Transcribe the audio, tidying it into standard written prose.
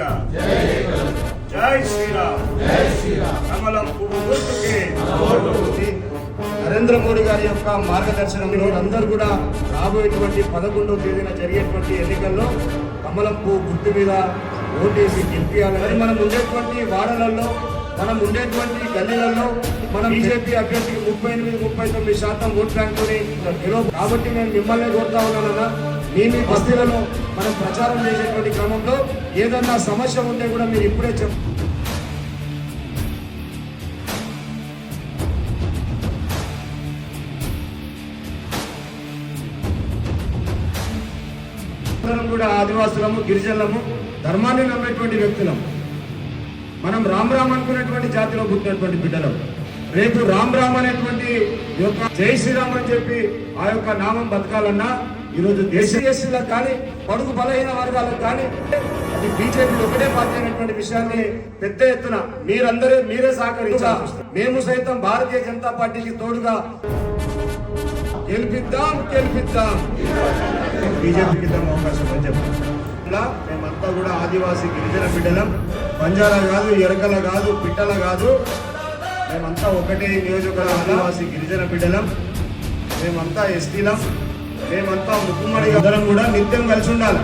గట్టిగా జై శ్రీరామ్. కమలం పువ్వు గుర్తుకే. నరేంద్ర మోడీ గారి యొక్క మార్గదర్శనంలో అందరూ కూడా రాబోయేటువంటి 11వ తేదీన జరిగేటువంటి ఎన్నికల్లో కమలం పువ్వు గుర్తు మీద ఓటేసి గెలిపించాలని మనం ఉండేటువంటి వాడలలో, మనం ఉండేటువంటి గల్లీలలో మనం బీజేపీ అభ్యర్థికి 38-39% ఓట్ బ్యాంకుని గెలవ. కాబట్టి నేను మిమ్మల్ని కోరుతా ఉన్నానన్నా, మీ బస్తీలలో మనం ప్రచారం చేసేటువంటి క్రమంలో ఏదన్నా సమస్య ఉంటే కూడా మీరు ఇప్పుడే కూడా ఆదివాసులము, గిరిజనులము, ధర్మాన్ని నమ్మేటువంటి వ్యక్తులం. మనం రామ్ రామ్ అనుకునేటువంటి జాతిలో పుట్టినటువంటి బిడ్డలం. రేపు రామ్ రామ్ అనేటువంటి యొక్క జై శ్రీరామ్ అని చెప్పి ఆ యొక్క నామం బతకాలన్నా ఈరోజు దేశీయులకు కానీ, పొడుగు బలహీన వర్గాలకు కానీ అది బీజేపీ ఒకటే పార్టీ అనేటువంటి విషయాన్ని పెద్ద ఎత్తున మీరే సహకరించాలి. మేము సైతం భారతీయ జనతా పార్టీకి తోడుగా గెలిపిద్దాం బీజేపీకి ఇద్దాం అవకాశం అని చెప్పారు. ఇలా మేమంతా కూడా ఆదివాసీ గిరిజన బిడ్డలం. బంజారా కాదు, ఎరకల కాదు, పిట్టల కాదు, మేమంతా ఒకటే నియోజకవర్గ ఆదివాసీ గిరిజన బిడ్డలం. మేమంతా ఎస్టీలం. మేమంతా ముక్కుమ్మడి అందరం కూడా నిత్యం కలిసి ఉండాలి.